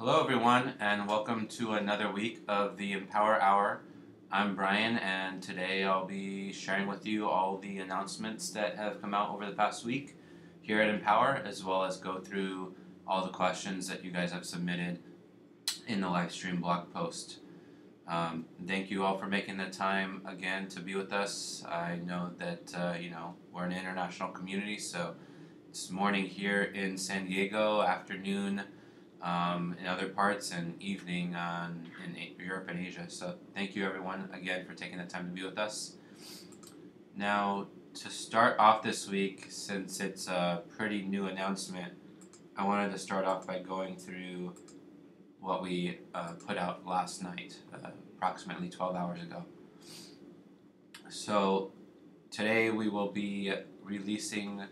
Hello everyone and welcome to another week of the Empower Hour. I'm Brian and today I'll be sharing with you all the announcements that have come out over the past week here at Empower, as well as go through all the questions that you guys have submitted in the live stream blog post. Thank you all for making the time again to be with us. I know that we're an international community, so it's morning here in San Diego, afternoon in other parts, and evening in Europe and Asia. So thank you everyone again for taking the time to be with us. Now, to start off this week, since it's a pretty new announcement, I wanted to start off by going through what we put out last night, approximately 12 hours ago. So today we will be releasing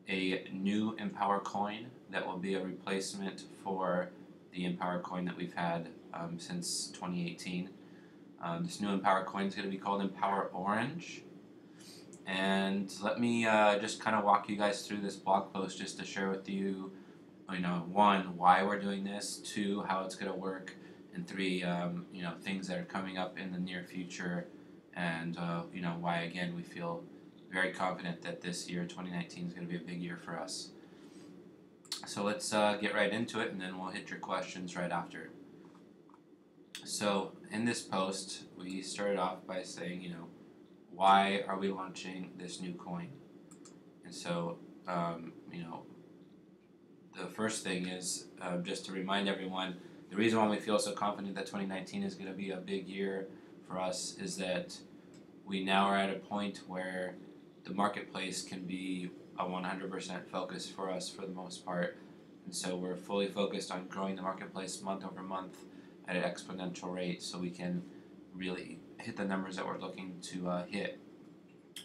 a new Empower coin that will be a replacement for the Empower coin that we've had since 2018. This new Empower coin is going to be called Empower Orange. And let me just kind of walk you guys through this blog post just to share with you, one, why we're doing this, two, how it's going to work, and three, things that are coming up in the near future, and why again we feel very confident that this year, 2019, is going to be a big year for us. So let's get right into it, and then we'll hit your questions right after. So in this post, we started off by saying, why are we launching this new coin? And so, the first thing is just to remind everyone, the reason why we feel so confident that 2019 is going to be a big year for us is that we now are at a point where the marketplace can be a 100% focus for us for the most part. And so we're fully focused on growing the marketplace month over month at an exponential rate so we can really hit the numbers that we're looking to hit.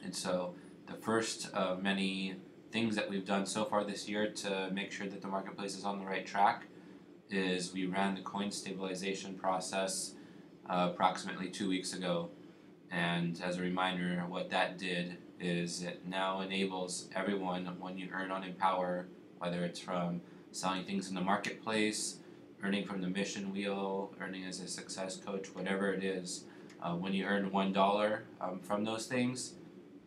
And so the first of many things that we've done so far this year to make sure that the marketplace is on the right track is we ran the coin stabilization process approximately 2 weeks ago. And as a reminder, what that did is it now enables everyone, when you earn on Empower, whether it's from selling things in the marketplace, earning from the mission wheel, earning as a success coach, whatever it is, when you earn $1 from those things,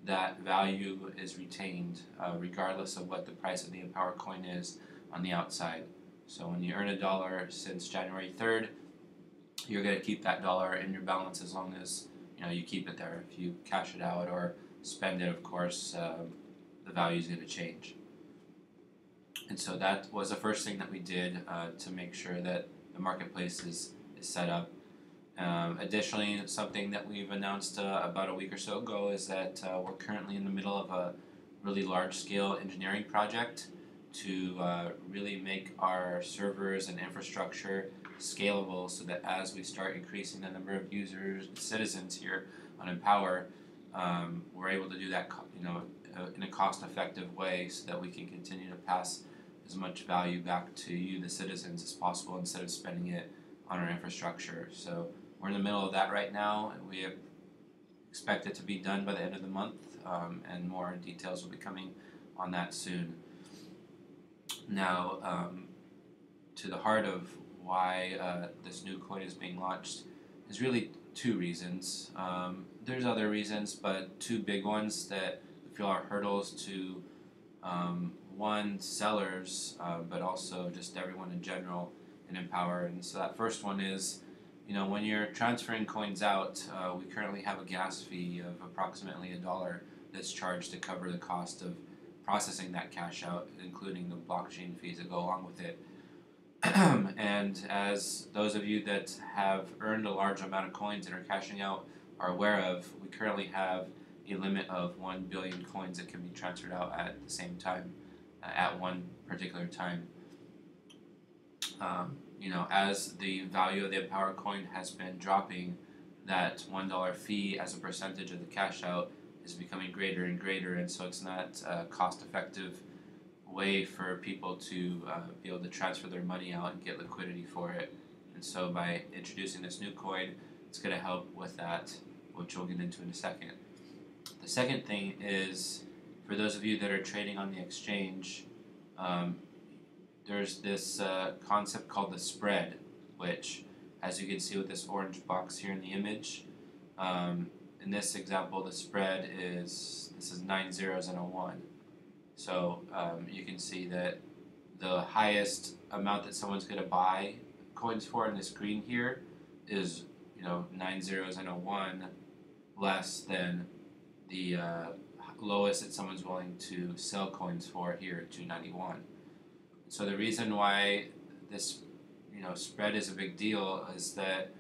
that value is retained regardless of what the price of the Empower coin is on the outside. So when you earn $1 since January 3rd, you're going to keep that dollar in your balance as long as you keep it there. If you cash it out or spend it, of course, the value is going to change. And so that was the first thing that we did to make sure that the marketplace is set up. Additionally, something that we've announced about a week or so ago is that we're currently in the middle of a really large-scale engineering project to really make our servers and infrastructure scalable so that as we start increasing the number of users, citizens here on Empower, we're able to do that in a cost-effective way so that we can continue to pass as much value back to you, the citizens, as possible instead of spending it on our infrastructure. So we're in the middle of that right now, and we expect it to be done by the end of the month, and more details will be coming on that soon. Now, to the heart of why this new coin is being launched is really two reasons. There's other reasons, but two big ones that we feel are hurdles to one, sellers, but also just everyone in general in Empower. And so that first one is, when you're transferring coins out, we currently have a gas fee of approximately $1 that's charged to cover the cost of processing that cash out, including the blockchain fees that go along with it. And as those of you that have earned a large amount of coins and are cashing out are aware of, we currently have a limit of 1 billion coins that can be transferred out at the same time, at one particular time. As the value of the Empower coin has been dropping, that $1 fee as a percentage of the cash out is becoming greater and greater, and so it's not a cost-effective way for people to be able to transfer their money out and get liquidity for it. And so by introducing this new coin, it's going to help with that, which we'll get into in a second. The second thing is, for those of you that are trading on the exchange, there's this concept called the spread, which, as you can see with this orange box here in the image, in this example, the spread is, this is 9 zeros and a 1. So you can see that the highest amount that someone's going to buy coins for in this green here is, 9 zeros and a 1, less than the lowest that someone's willing to sell coins for here, 291. So the reason why this spread is a big deal is that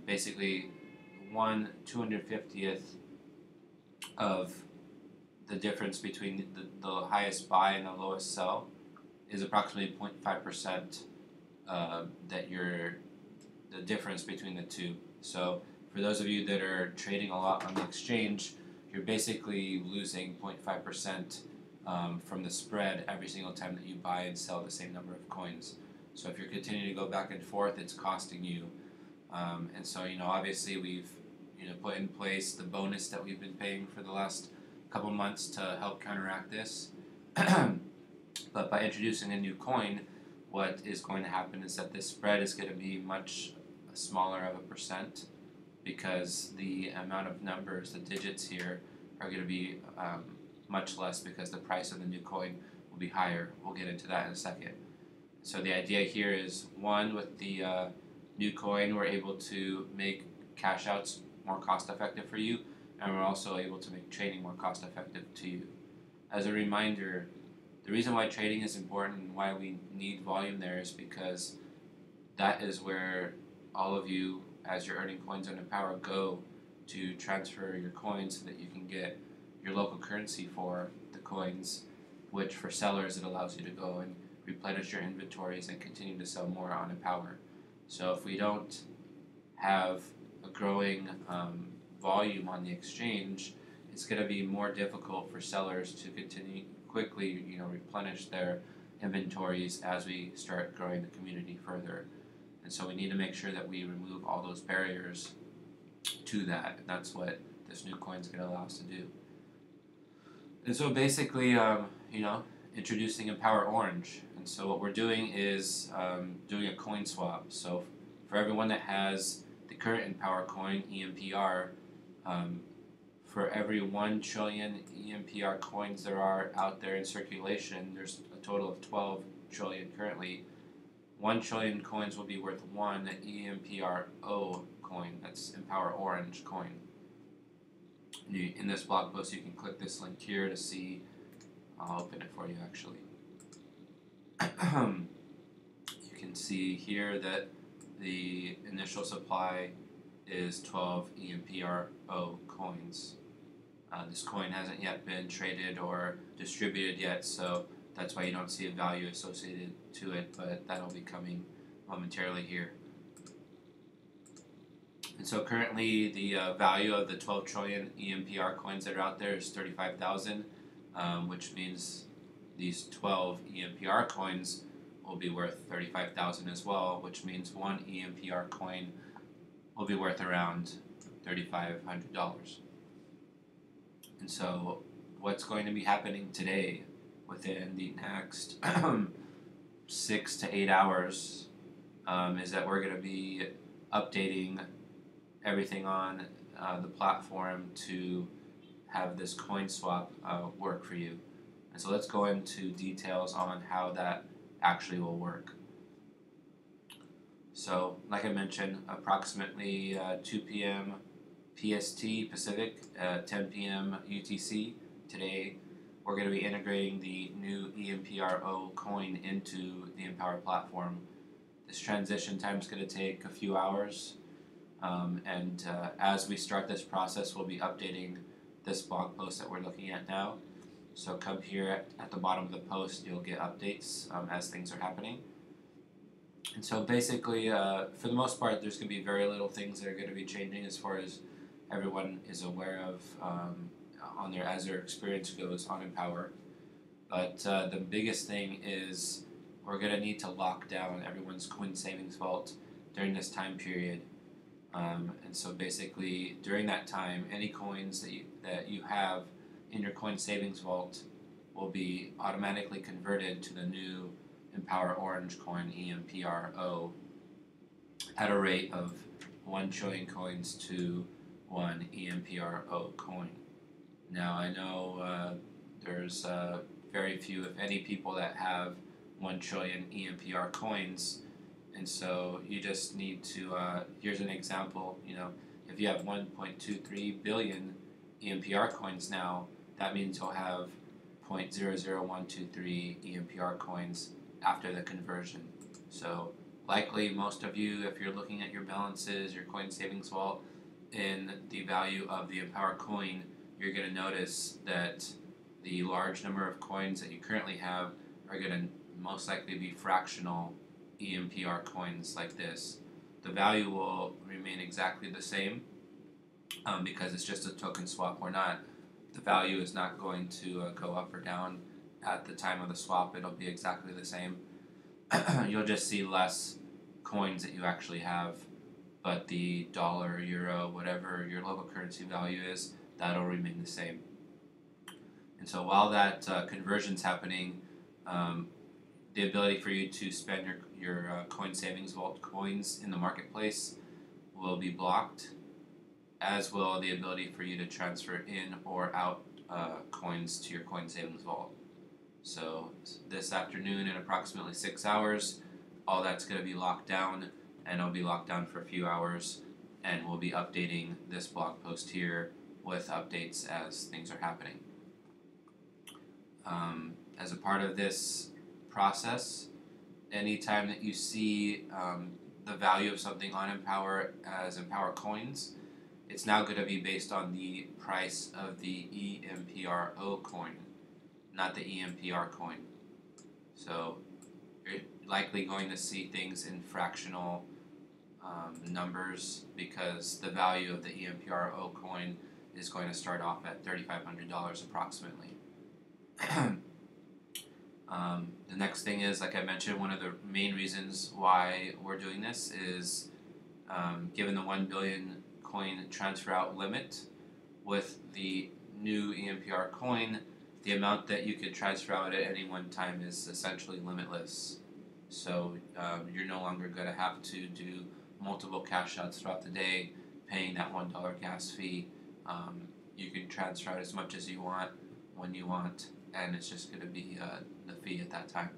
basically 1/250th of the difference between the highest buy and the lowest sell is approximately 0.5% the difference between the two. So for those of you that are trading a lot on the exchange, you're basically losing 0.5% from the spread every single time that you buy and sell the same number of coins. So if you're continuing to go back and forth, it's costing you. And so obviously we've put in place the bonus that we've been paying for the last couple months to help counteract this. But by introducing a new coin, what is going to happen is that this spread is going to be much smaller of a percent, because the amount of numbers, the digits here, are going to be much less because the price of the new coin will be higher. We'll get into that in a second. So the idea here is, one, with the new coin, we're able to make cash outs more cost effective for you, and we're also able to make trading more cost effective to you. As a reminder, the reason why trading is important and why we need volume there is because that is where all of you, as you're earning coins on Empower, go to transfer your coins so that you can get your local currency for the coins, which for sellers it allows you to go and replenish your inventories and continue to sell more on Empower. So if we don't have a growing volume on the exchange, it's going to be more difficult for sellers to continue quickly, replenish their inventories as we start growing the community further. And so we need to make sure that we remove all those barriers to that, and that's what this new coin is going to allow us to do. And so basically, introducing Empower Orange. And so what we're doing is doing a coin swap. So for everyone that has the current Empower coin, EMPR, for every 1 trillion EMPR coins there are out there in circulation, there's a total of 12 trillion currently. 1 trillion coins will be worth 1 EMPRO coin. That's Empower Orange coin. In this blog post, you can click this link here to see. I'll open it for you actually. You can see here that the initial supply is 12 EMPRO coins. This coin hasn't yet been traded or distributed yet, so that's why you don't see a value associated to it, but that'll be coming momentarily here. And so currently the value of the 12 trillion EMPR coins that are out there is 35,000, which means these 12 EMPR coins will be worth 35,000 as well, which means 1 EMPR coin will be worth around $3,500. And so what's going to be happening today within the next 6 to 8 hours is that we're going to be updating everything on the platform to have this coin swap work for you. And so let's go into details on how that actually will work. So like I mentioned, approximately 2 p.m. PST Pacific, 10 p.m. UTC today, we're going to be integrating the new EMPRO coin into the Empower platform. This transition time is going to take a few hours, and as we start this process, we'll be updating this blog post that we're looking at now. So come here at the bottom of the post, you'll get updates as things are happening. And so basically, for the most part, there's going to be very little things that are going to be changing as far as everyone is aware of as their experience goes on Empower. But the biggest thing is we're going to need to lock down everyone's coin savings vault during this time period. And so basically, during that time, any coins that you have in your coin savings vault will be automatically converted to the new Empower Orange coin, EMPRO, at a rate of 1 trillion coins to 1 EMPRO coin. Now, I know there's very few, if any, people that have 1 trillion EMPR coins, and so you just need to, here's an example, if you have 1.23 billion EMPR coins now, that means you'll have 0.00123 EMPR coins after the conversion. So likely most of you, if you're looking at your balances, your coin savings vault, in the value of the Empower coin, you're going to notice that the large number of coins that you currently have are going to most likely be fractional EMPR coins like this. The value will remain exactly the same because it's just a token swap. The value is not going to go up or down at the time of the swap. It'll be exactly the same. You'll just see less coins that you actually have, but the dollar, euro, whatever your local currency value is, that'll remain the same. And so while that conversion's happening, the ability for you to spend your coin savings vault coins in the marketplace will be blocked, as will the ability for you to transfer in or out coins to your coin savings vault. So this afternoon in approximately 6 hours, all that's going to be locked down, and it'll be locked down for a few hours, and we'll be updating this blog post here with updates as things are happening. As a part of this process, anytime that you see the value of something on Empower as Empower coins, it's now going to be based on the price of the EMPRO coin, not the EMPR coin. So you're likely going to see things in fractional numbers because the value of the EMPRO coin is going to start off at $3,500 approximately. The next thing is, like I mentioned, one of the main reasons why we're doing this is given the 1 billion coin transfer out limit with the new EMPR coin, the amount that you could transfer out at any one time is essentially limitless. So you're no longer going to have to do multiple cash outs throughout the day, paying that $1 gas fee. You can transfer out as much as you want, when you want, and it's just going to be the fee at that time.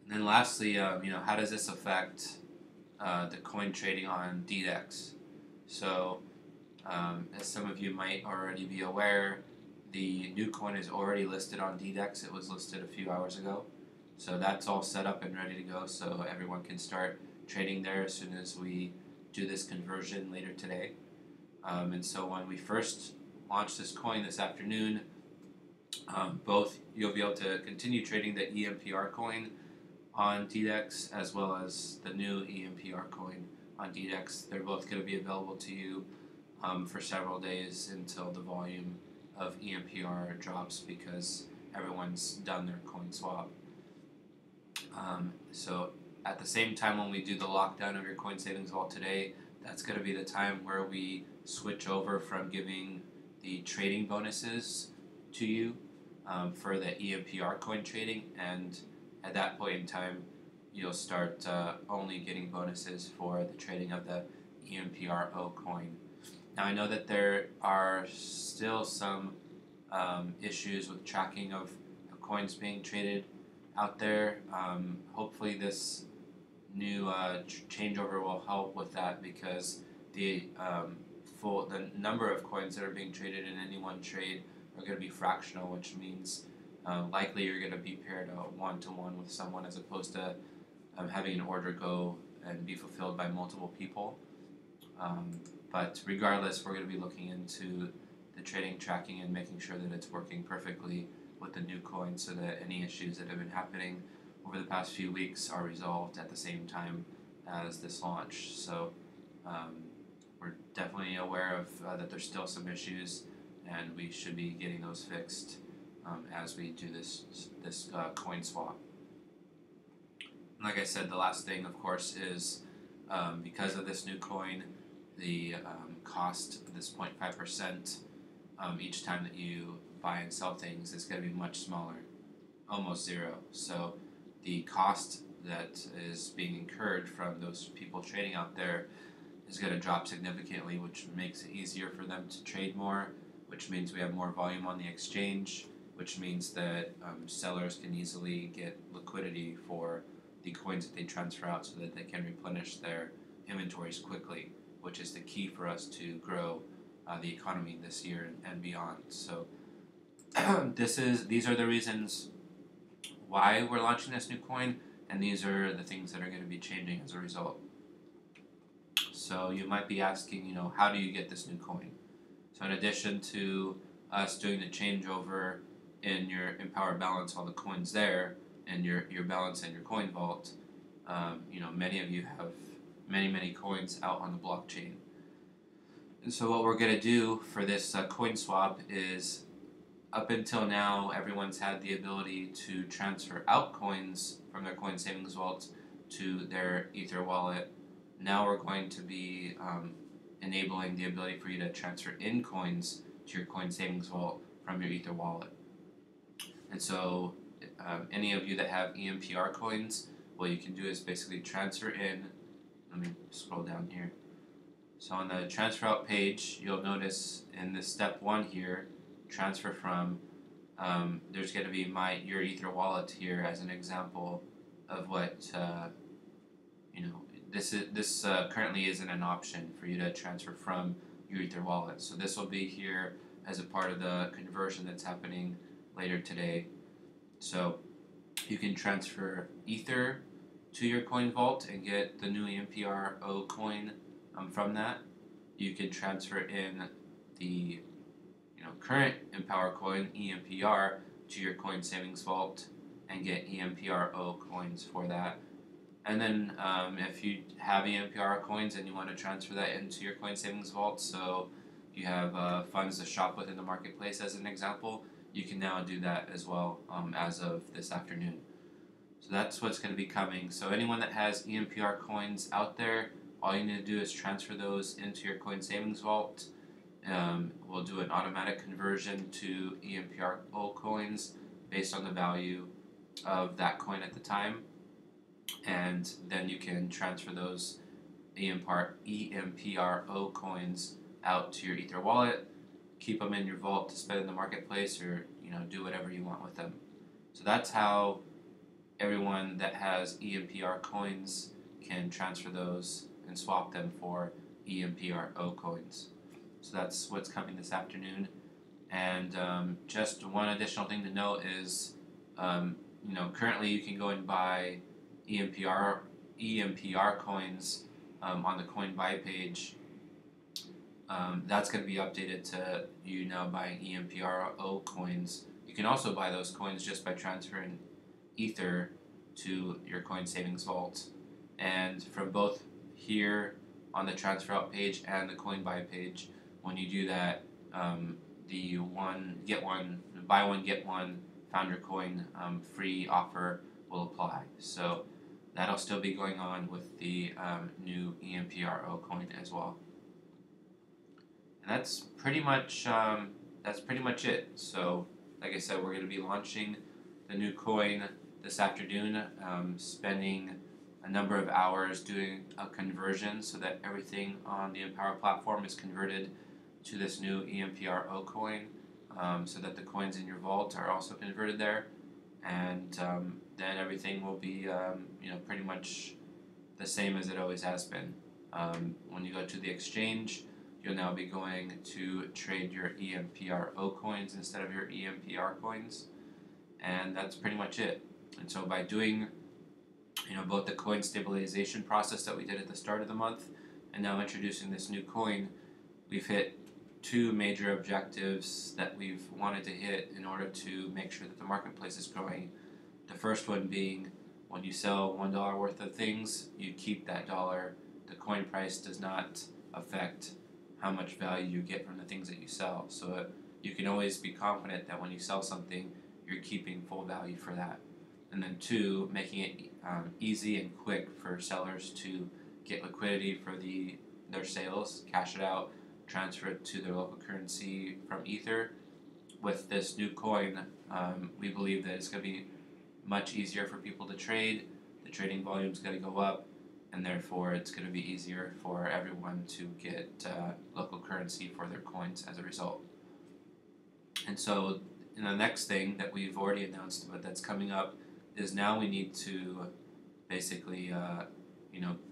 And then lastly, how does this affect the coin trading on DDEX? So as some of you might already be aware, the new coin is already listed on DDEX. It was listed a few hours ago. So that's all set up and ready to go, so everyone can start trading there as soon as we do this conversion later today. And so when we first launch this coin this afternoon, both you'll be able to continue trading the EMPR coin on DDEX as well as the new EMPR coin on DDEX. They're both going to be available to you for several days until the volume of EMPR drops because everyone's done their coin swap. So at the same time when we do the lockdown of your coin savings vault today, that's going to be the time where we switch over from giving the trading bonuses to you for the EMPR coin trading, and at that point in time you'll start only getting bonuses for the trading of the EMPRO coin. Now I know that there are still some issues with tracking of coins being traded out there. Hopefully this new changeover will help with that because the number of coins that are being traded in any one trade are going to be fractional, which means likely you're going to be paired one-to-one with someone as opposed to having an order go and be fulfilled by multiple people. But regardless, we're going to be looking into the trading tracking and making sure that it's working perfectly with the new coin so that any issues that have been happening over the past few weeks are resolved at the same time as this launch. So we're definitely aware of that there's still some issues, and we should be getting those fixed as we do this coin swap. And like I said, the last thing, of course, is because of this new coin, the cost of this 0.5% each time that you buy and sell things is going to be much smaller. almost zero. So the cost that is being incurred from those people trading out there is going to drop significantly, which makes it easier for them to trade more, which means we have more volume on the exchange, which means that sellers can easily get liquidity for the coins that they transfer out so that they can replenish their inventories quickly, which is the key for us to grow the economy this year and beyond. So these are the reasons why we're launching this new coin, and these are the things that are going to be changing as a result. So you might be asking, how do you get this new coin? So in addition to us doing the changeover in your empowr balance, all the coins there, and your balance in your coin vault, many of you have many coins out on the blockchain. And so what we're going to do for this coin swap is, up until now, everyone's had the ability to transfer out coins from their coin savings vault to their Ether wallet. Now we're going to be enabling the ability for you to transfer in coins to your coin savings vault from your Ether wallet. And so any of you that have empr coins, what you can do is basically transfer in. Let me scroll down here. So on the transfer out page, you'll notice in this step 1 here, transfer from, there's going to be your Ether wallet here as an example of what this currently isn't an option for you to transfer from your Ether wallet. So this will be here as a part of the conversion that's happening later today. So you can transfer Ether to your coin vault and get the new empro coin from that. You can transfer in the current empowr coin, empr, to your coin savings vault and get empro coins for that. And then if you have empr coins and you want to transfer that into your coin savings vault, so you have funds to shop with in the marketplace as an example, you can now do that as well as of this afternoon. So that's what's going to be coming. So anyone that has empr coins out there, all you need to do is transfer those into your coin savings vault. We'll do an automatic conversion to empro coins based on the value of that coin at the time, and then you can transfer those empro coins out to your Ether wallet, keep them in your vault to spend in the marketplace, or do whatever you want with them. So that's how everyone that has empr coins can transfer those and swap them for empro coins. So that's what's coming this afternoon. And just one additional thing to note is, currently you can go and buy empr coins on the coin buy page. That's going to be updated to you now buying empro coins. You can also buy those coins just by transferring Ether to your coin savings vault. And from both here on the transfer out page and the coin buy page, when you do that, the buy one get one found your coin free offer will apply. So that'll still be going on with the new empro coin as well. And that's pretty much it. So like I said, we're going to be launching the new coin this afternoon, spending a number of hours doing a conversion so that everything on the empowr platform is converted to this new empro coin, so that the coins in your vault are also converted there, and then everything will be pretty much the same as it always has been. When you go to the exchange, you'll now be going to trade your empro coins instead of your empr coins, and that's pretty much it. And so by doing both the coin stabilization process that we did at the start of the month and now introducing this new coin, we've hit 2 major objectives that we've wanted to hit in order to make sure that the marketplace is growing. The first one being, when you sell $1 worth of things, you keep that dollar. The coin price does not affect how much value you get from the things that you sell. So you can always be confident that when you sell something, you're keeping full value for that. And then 2, making it easy and quick for sellers to get liquidity for their sales, cash it out, transfer it to their local currency from Ether. With this new coin, we believe that it's going to be much easier for people to trade. The trading volume's going to go up, and therefore it's going to be easier for everyone to get local currency for their coins as a result. And so, the next thing that we've already announced, but that's coming up, is now we need to basically,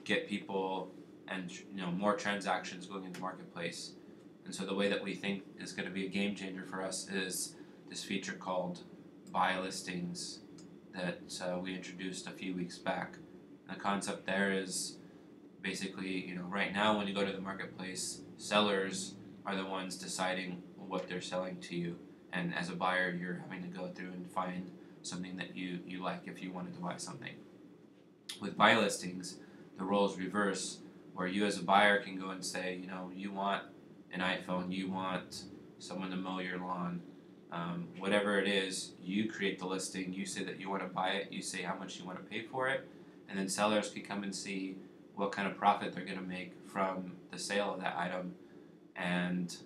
get people and more transactions going in the marketplace. And so the way that we think is going to be a game changer for us is this feature called buy listings that we introduced a few weeks back. And the concept there is basically, right now when you go to the marketplace, sellers are the ones deciding what they're selling to you. And as a buyer, you're having to go through and find something that you like if you wanted to buy something. With buy listings, the roles reverse, where you as a buyer can go and say, you want an iPhone, you want someone to mow your lawn, whatever it is, you create the listing, you say that you want to buy it, you say how much you want to pay for it, and then sellers can come and see what kind of profit they're going to make from the sale of that item, and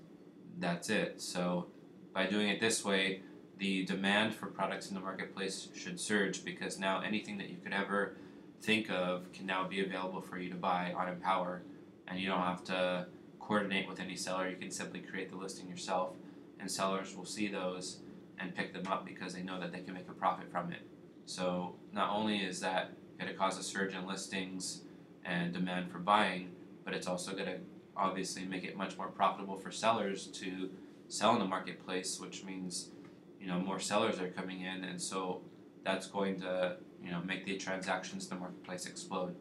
that's it. So by doing it this way, the demand for products in the marketplace should surge, because now anything that you could ever think of can now be available for you to buy on Empower, and you don't have to coordinate with any seller. You can simply create the listing yourself, and sellers will see those and pick them up because they know that they can make a profit from it. So not only is that going to cause a surge in listings and demand for buying, but it's also going to obviously make it much more profitable for sellers to sell in the marketplace, which means more sellers are coming in, and so that's going to make the transactions in the marketplace explode.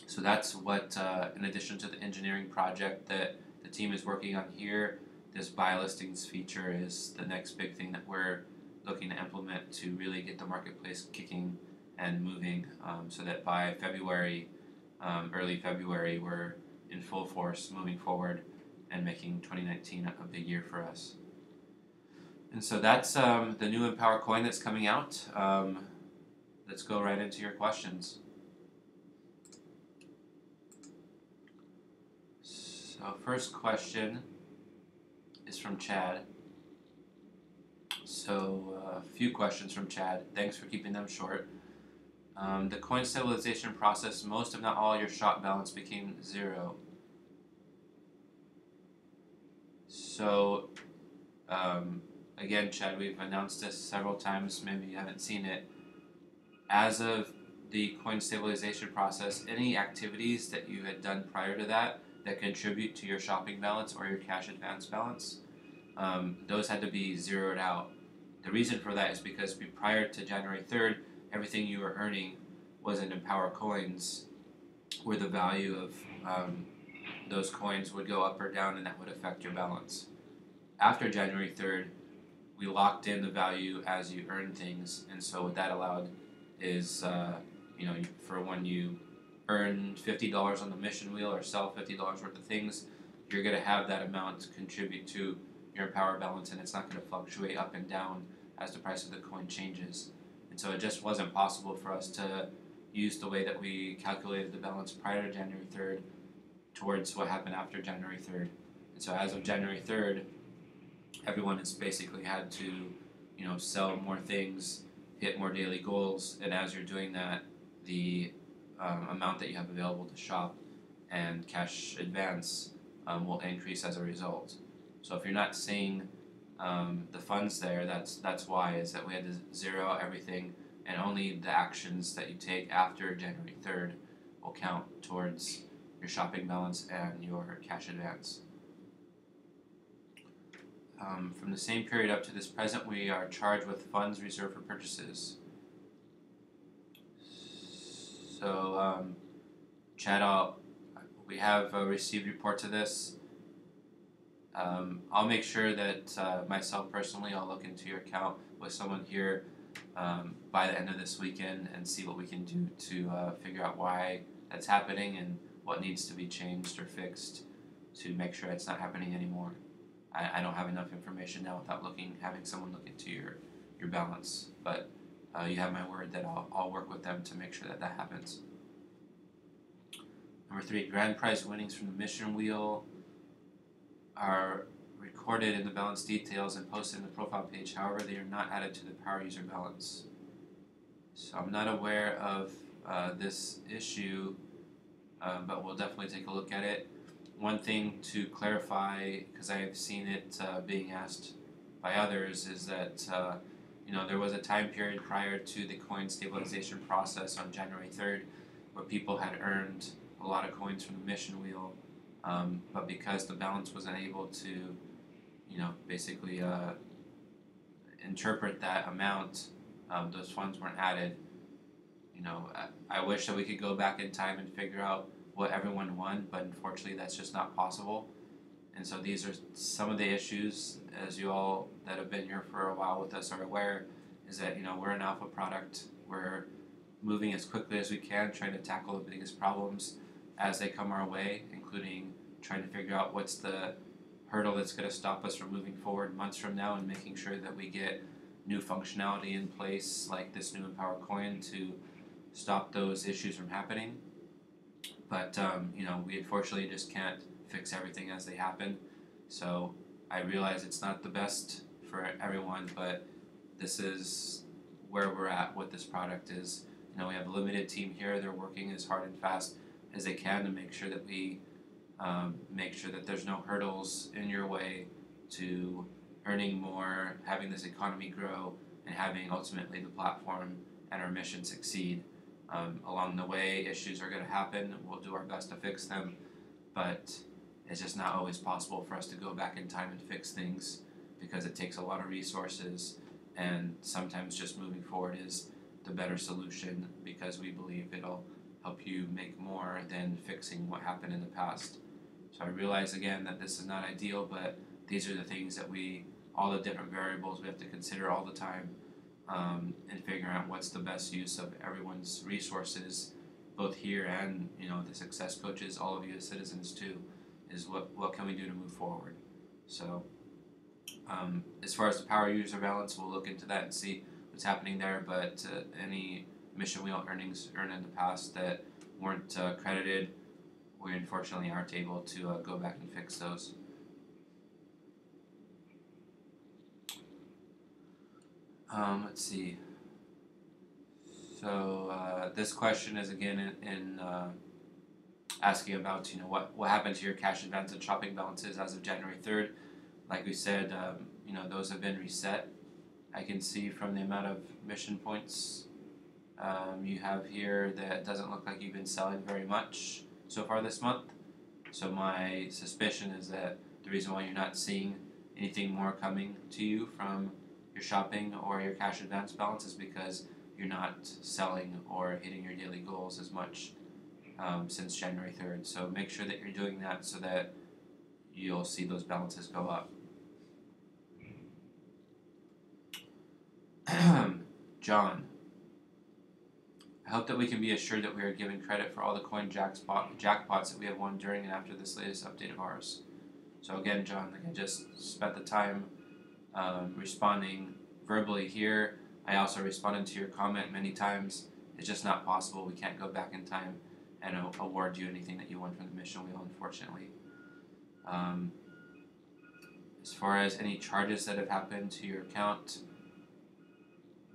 So that's what, in addition to the engineering project that the team is working on here, this buy listings feature is the next big thing that we're looking to implement to really get the marketplace kicking and moving, so that by February, early February, we're in full force moving forward and making 2019 a big year for us. And so that's the new Empower coin that's coming out. Let's go right into your questions. So first question is from Chad. So a few questions from Chad. Thanks for keeping them short. The coin stabilization process, most if not all your shop balance became zero. So again, Chad, we've announced this several times, maybe you haven't seen it. As of the coin stabilization process, any activities that you had done prior to that contribute to your shopping balance or your cash advance balance, those had to be zeroed out. The reason for that is because prior to January 3rd, everything you were earning was in Empower coins, where the value of those coins would go up or down, and that would affect your balance. After January 3rd, we locked in the value as you earn things, and so what that allowed is, for when you earn $50 on the mission wheel or sell $50 worth of things, you're going to have that amount to contribute to your Empower balance, and it's not going to fluctuate up and down as the price of the coin changes. And so it just wasn't possible for us to use the way that we calculated the balance prior to January 3rd towards what happened after January 3rd. And so as of January 3rd, everyone has basically had to, sell more things, hit more daily goals, and as you're doing that, the amount that you have available to shop and cash advance will increase as a result. So if you're not seeing the funds there, that's why, is that we had to zero out everything, and only the actions that you take after January 3rd will count towards your shopping balance and your cash advance. From the same period up to this present, we are charged with funds reserved for purchases. So, Chad, we have a received report to this. I'll make sure that myself personally, I'll look into your account with someone here by the end of this weekend and see what we can do to figure out why that's happening and what needs to be changed or fixed to make sure it's not happening anymore. I don't have enough information now without having someone look into your balance, but you have my word that I'll work with them to make sure that happens. Number 3, grand prize winnings from the mission wheel are recorded in the balance details and posted in the profile page. However, they are not added to the Power user balance. So I'm not aware of this issue, but we'll definitely take a look at it. One thing to clarify, because I have seen it being asked by others, is that there was a time period prior to the coin stabilization process on January 3rd where people had earned a lot of coins from the mission wheel, but because the balance was unable to, basically interpret that amount, those funds weren't added. I wish that we could go back in time and figure out what everyone won, but unfortunately that's just not possible. And so these are some of the issues, as you all that have been here for a while with us are aware, is that we're an alpha product. We're moving as quickly as we can, trying to tackle the biggest problems as they come our way, including trying to figure out what's the hurdle that's going to stop us from moving forward months from now, and making sure that we get new functionality in place like this new Empower coin to stop those issues from happening. But we unfortunately just can't fix everything as they happen. So I realize it's not the best for everyone, but this is where we're at with this product. Is we have a limited team here. They're working as hard and fast as they can to make sure that we make sure that there's no hurdles in your way to earning more, having this economy grow, and having ultimately the platform and our mission succeed. Along the way, issues are going to happen. We'll do our best to fix them, but it's just not always possible for us to go back in time and fix things because it takes a lot of resources, and sometimes just moving forward is the better solution because we believe it'll help you make more than fixing what happened in the past. So I realize again that this is not ideal, but these are the things that all the different variables we have to consider all the time, and figuring out what's the best use of everyone's resources, both here and the success coaches, all of you as citizens too, is what can we do to move forward. So as far as the power user balance, we'll look into that and see what's happening there. But any mission wheel earnings earned in the past that weren't credited, we unfortunately aren't able to go back and fix those. Let's see. So this question is again in asking about what happened to your cash advance and shopping balances as of January 3rd. Like we said, those have been reset. I can see from the amount of mission points you have here that it doesn't look like you've been selling very much so far this month. So my suspicion is that the reason why you're not seeing anything more coming to you from your shopping or your cash advance balance is because you're not selling or hitting your daily goals as much since January 3rd. So make sure that you're doing that so that you'll see those balances go up. John, I hope that we can be assured that we are giving credit for all the coin jackpots that we have won during and after this latest update of ours. So again, John, I just spent the time responding verbally here. I also responded to your comment many times. It's just not possible. We can't go back in time and award you anything that you won from the mission wheel, unfortunately. As far as any charges that have happened to your account,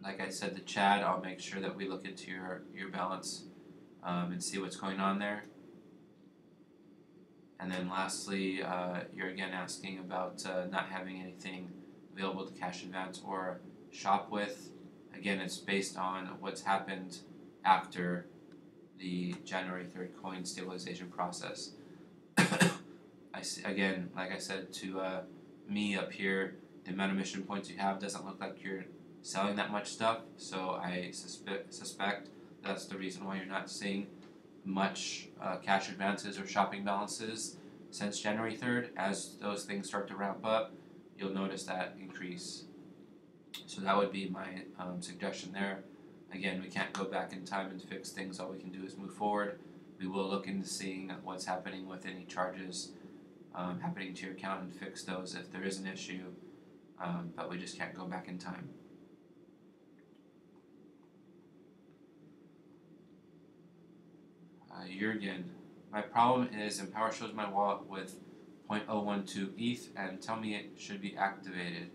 like I said to Chad, I'll make sure that we look into your balance and see what's going on there. And then lastly, you're again asking about not having anything available to cash advance or shop with. Again, it's based on what's happened after the January 3rd coin stabilization process. Again, like I said to me up here, the amount of mission points you have doesn't look like you're selling that much stuff, so I suspect that's the reason why you're not seeing much cash advances or shopping balances since January 3rd. As those things start to ramp up, you'll notice that increase. So that would be my suggestion there. Again, we can't go back in time and fix things. All we can do is move forward. We will look into seeing what's happening with any charges happening to your account and fix those if there is an issue, but we just can't go back in time. Jurgen, my problem is Empower shows my wallet with 0.012 ETH and tell me it should be activated.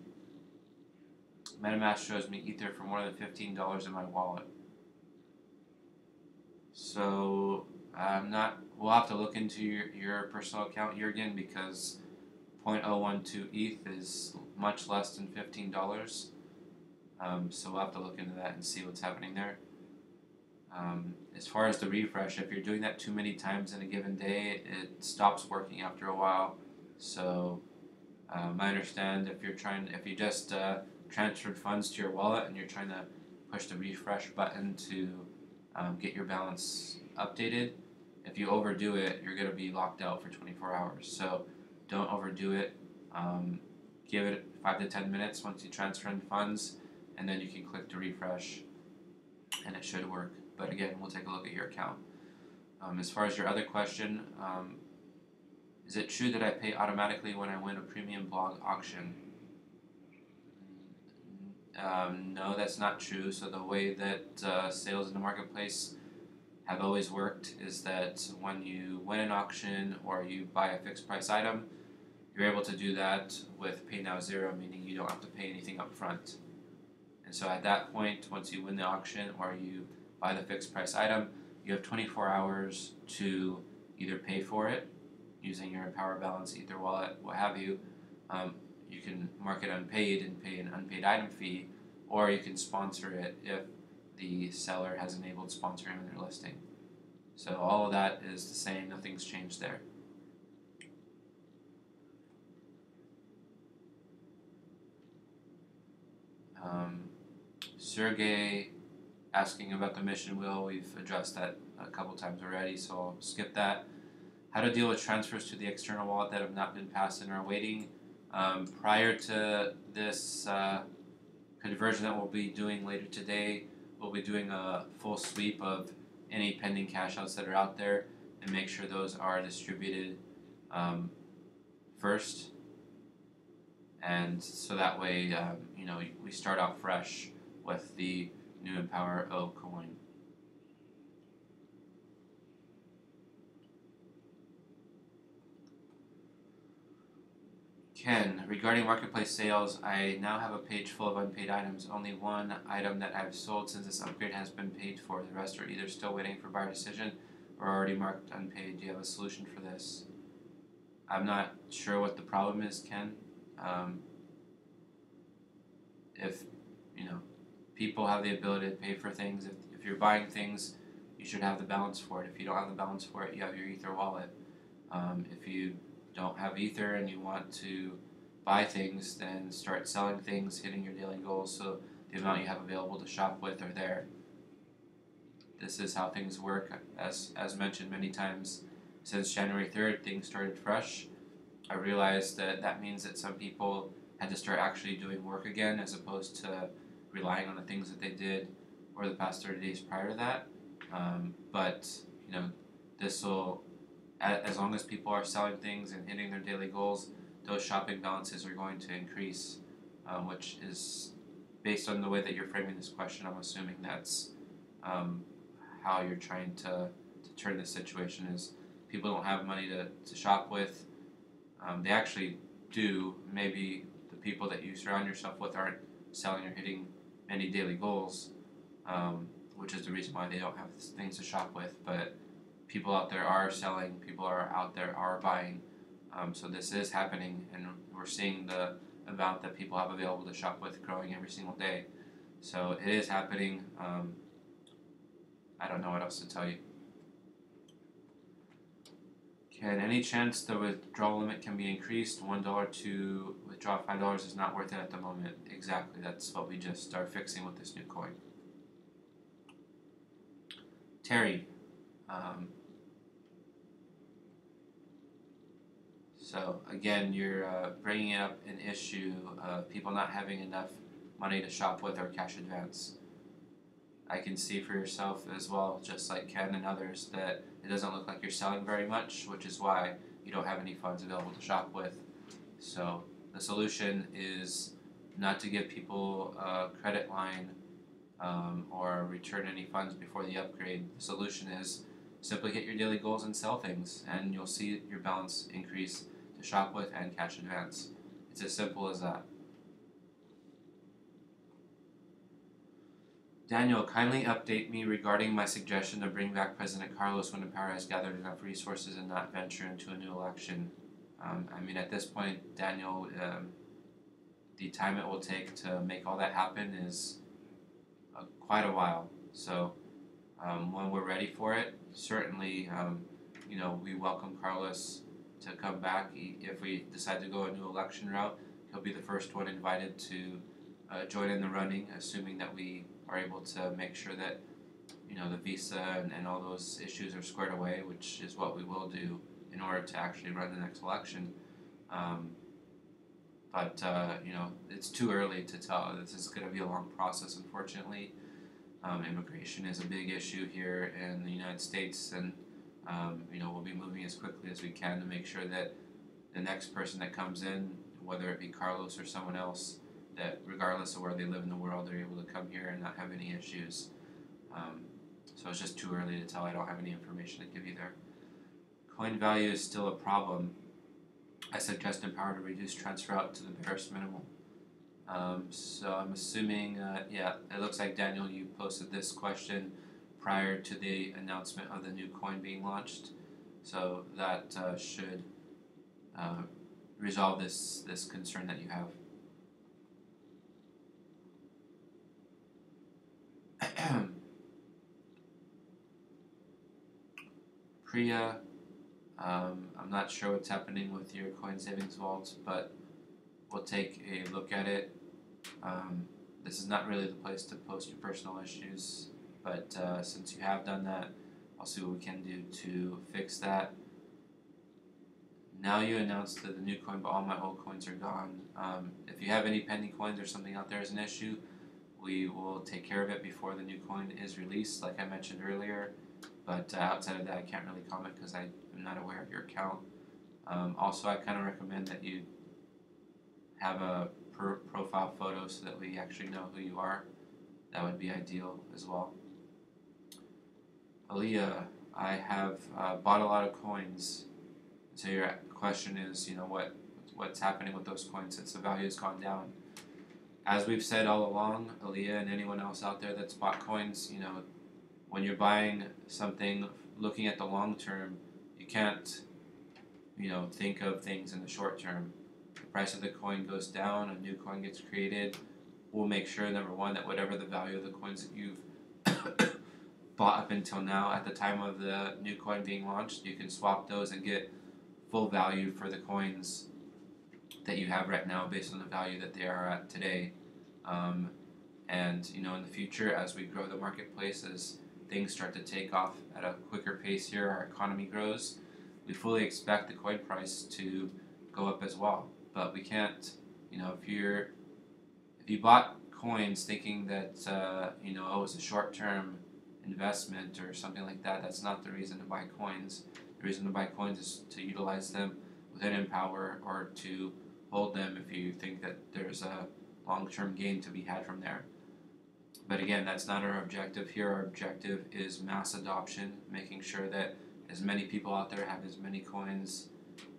MetaMask shows me Ether for more than $15 in my wallet. So I'm not. We'll have to look into your personal account, Jurgen, because 0.012 ETH is much less than $15. So we'll have to look into that and see what's happening there. As far as the refresh, if you're doing that too many times in a given day, it stops working after a while. So I understand if you just transferred funds to your wallet and you're trying to push the refresh button to get your balance updated. If you overdo it, you're going to be locked out for 24 hours. So don't overdo it. Give it 5 to 10 minutes once you transfer in funds, and then you can click to refresh, and it should work. But again, we'll take a look at your account. As far as your other question, is it true that I pay automatically when I win a premium blog auction? No, that's not true. So the way that sales in the marketplace have always worked is that when you win an auction or you buy a fixed price item, you're able to do that with pay now zero, meaning you don't have to pay anything up front. And so at that point, once you win the auction or you buy the fixed price item, you have 24 hours to either pay for it using your Empower Balance, Ether wallet, what have you. You can mark it unpaid and pay an unpaid item fee, or you can sponsor it if the seller has enabled sponsoring in their listing. So all of that is the same, nothing's changed there. Sergey asking about the mission wheel, we've addressed that a couple times already, so I'll skip that. How to deal with transfers to the external wallet that have not been passed and are waiting. Prior to this conversion that we'll be doing later today, we'll be doing a full sweep of any pending cash outs that are out there and make sure those are distributed first. And so that way, we start out fresh with the new Empower O coin. Ken, regarding marketplace sales, I now have a page full of unpaid items. Only one item that I've sold since this upgrade has been paid for. The rest are either still waiting for buyer decision or already marked unpaid. Do you have a solution for this? I'm not sure what the problem is, Ken. If people have the ability to pay for things, if you're buying things, you should have the balance for it. If you don't have the balance for it, you have your Ether wallet. If you don't have Ether and you want to buy things, then start selling things, hitting your daily goals so the amount you have available to shop with are there. This is how things work. As mentioned many times, since January 3rd, things started fresh. I realized that means that some people had to start actually doing work again as opposed to relying on the things that they did over the past 30 days prior to that. But this will, as long as people are selling things and hitting their daily goals, those shopping balances are going to increase, which is based on the way that you're framing this question. I'm assuming that's how you're trying to turn this situation is people don't have money to shop with. They actually do. Maybe the people that you surround yourself with aren't selling or hitting many daily goals, which is the reason why they don't have things to shop with. But people out there are selling, people are out there are buying. So this is happening, and we're seeing the amount that people have available to shop with growing every single day. So it is happening. I don't know what else to tell you. Can any chance the withdrawal limit can be increased? $1 to withdraw $5 is not worth it at the moment. Exactly, that's what we just are fixing with this new coin. Terry. So again, you're bringing up an issue of people not having enough money to shop with or cash advance. I can see for yourself as well, just like Ken and others, that it doesn't look like you're selling very much, which is why you don't have any funds available to shop with. So the solution is not to give people a credit line or return any funds before the upgrade. The solution is simply hit your daily goals and sell things, and you'll see your balance increase to shop with and cash advance. It's as simple as that. Daniel, kindly update me regarding my suggestion to bring back President Carlos when empowr has gathered enough resources and not venture into a new election. I mean, at this point, Daniel, the time it will take to make all that happen is quite a while. So, when we're ready for it, certainly, we welcome Carlos to come back. If we decide to go a new election route, he'll be the first one invited to join in the running, assuming that we are able to make sure that the visa and all those issues are squared away, which is what we will do in order to actually run the next election. Um, but it's too early to tell. This is going to be a long process, unfortunately. Immigration is a big issue here in the United States, and we'll be moving as quickly as we can to make sure that the next person that comes in, whether it be Carlos or someone else, that regardless of where they live in the world, they're able to come here and not have any issues. So it's just too early to tell. I don't have any information to give you there. Coin value is still a problem. I suggest empowr to reduce transfer out to the barest minimal. So I'm assuming, it looks like Daniel, you posted this question prior to the announcement of the new coin being launched. So that should resolve this concern that you have. Priya, I'm not sure what's happening with your coin savings vault, but we'll take a look at it. This is not really the place to post your personal issues, but since you have done that, I'll see what we can do to fix that. Now you announced that the new coin, but all my old coins are gone. If you have any pending coins or something out there as an issue, we will take care of it before the new coin is released, like I mentioned earlier. But outside of that, I can't really comment because I am not aware of your account. Also, I kind of recommend that you have a profile photo so that we actually know who you are. That would be ideal as well. Aaliyah, I have bought a lot of coins. So your question is, what's happening with those coins since the value has gone down? As we've said all along, Aaliyah and anyone else out there that's bought coins, when you're buying something looking at the long term, you can't, think of things in the short term. The price of the coin goes down, a new coin gets created. We'll make sure, number one, that whatever the value of the coins that you've bought up until now, at the time of the new coin being launched, you can swap those and get full value for the coins that you have right now based on the value that they are at today. And in the future, as we grow the marketplace, as things start to take off at a quicker pace here, our economy grows, we fully expect the coin price to go up as well. But we can't, if you bought coins thinking that it was a short-term investment or something like that, that's not the reason to buy coins. The reason to buy coins is to utilize them within empowr or to hold them if you think that there's a long-term gain to be had from there. But again, that's not our objective here. Our objective is mass adoption, making sure that as many people out there have as many coins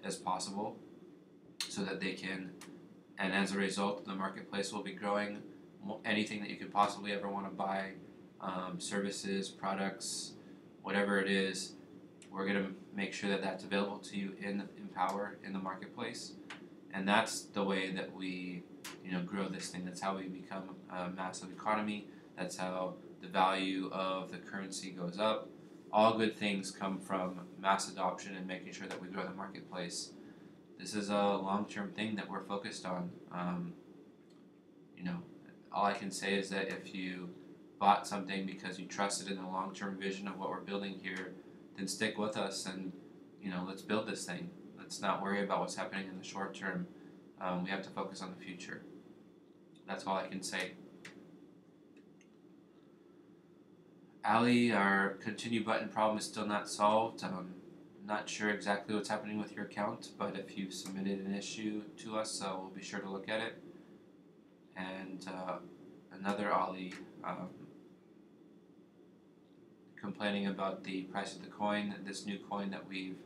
as possible so that they can, and as a result, the marketplace will be growing. Anything that you could possibly ever want to buy, services, products, whatever it is, we're going to make sure that that's available to you in empowr, in the marketplace. And that's the way that we grow this thing. That's how we become a massive economy. That's how the value of the currency goes up. All good things come from mass adoption and making sure that we grow the marketplace. This is a long-term thing that we're focused on. All I can say is that if you bought something because you trusted in the long-term vision of what we're building here, then stick with us and let's build this thing. Let's not worry about what's happening in the short term. We have to focus on the future. That's all I can say. Ali, our continue button problem is still not solved. I'm not sure exactly what's happening with your account, but if you've submitted an issue to us, we'll be sure to look at it. And another Ali complaining about the price of the coin, this new coin that we've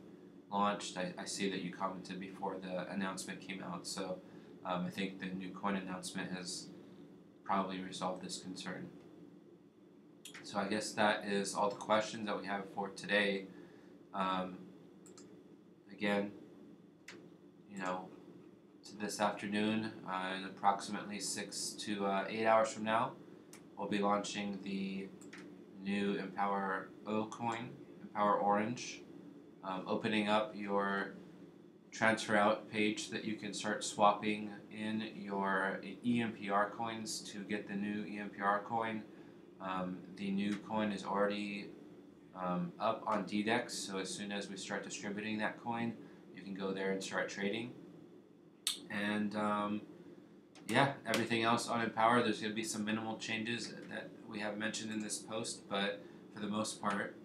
launched. I see that you commented before the announcement came out, so I think the new coin announcement has probably resolved this concern. So I guess that is all the questions that we have for today. Um, Again, you know, to this afternoon, in approximately 6 to 8 hours from now, we'll be launching the new Empower O coin, Empower Orange, opening up your transfer out page that you can start swapping in your EMPR coins to get the new EMPR coin. The new coin is already up on DDEX, so as soon as we start distributing that coin, you can go there and start trading. And yeah, everything else on Empower, there's going to be some minimal changes that we have mentioned in this post, but for the most part,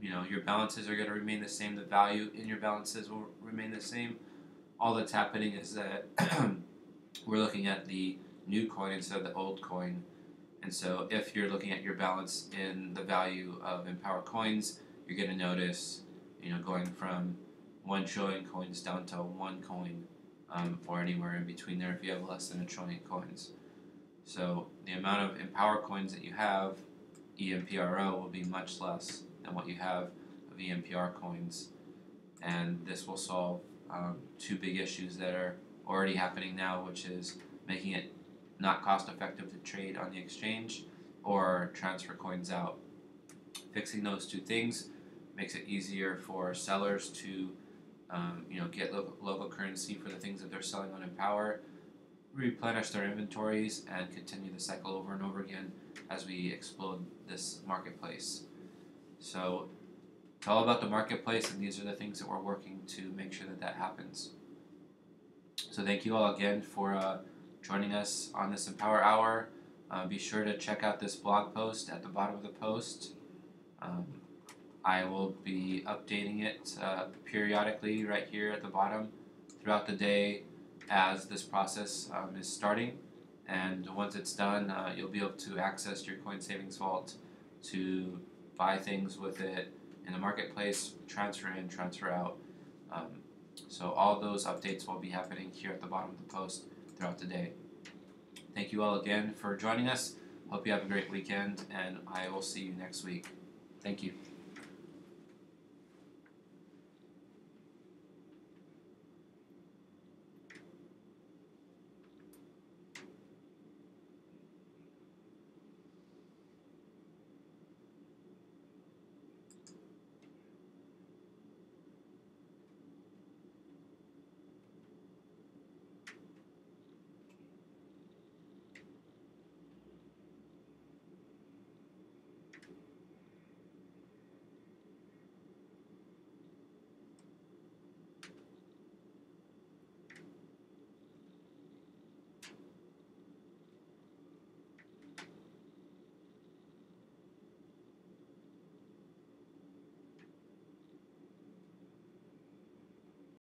your balances are going to remain the same. The value in your balances will remain the same. All that's happening is that we're looking at the new coin instead of the old coin. And so if you're looking at your balance in the value of Empower coins, you're going to notice, going from 1 trillion coins down to 1 coin, or anywhere in between there if you have less than 1 trillion coins. So the amount of Empower coins that you have, EMPRO, will be much less than what you have of EMPR coins. And this will solve two big issues that are already happening now, which is making it not cost effective to trade on the exchange or transfer coins out. Fixing those two things makes it easier for sellers to get local currency for the things that they're selling on Empower, replenish their inventories, and continue the cycle over and over again as we explode this marketplace. So it's all about the marketplace, and these are the things that we're working to make sure that happens. So thank you all again for joining us on this Empower Hour. Be sure to check out this blog post at the bottom of the post. I will be updating it periodically right here at the bottom throughout the day as this process is starting. And once it's done, you'll be able to access your Coin Savings Vault to buy things with it in the marketplace, transfer in, transfer out. So all those updates will be happening here at the bottom of the post throughout the day. Thank you all again for joining us. Hope you have a great weekend, and I will see you next week. Thank you.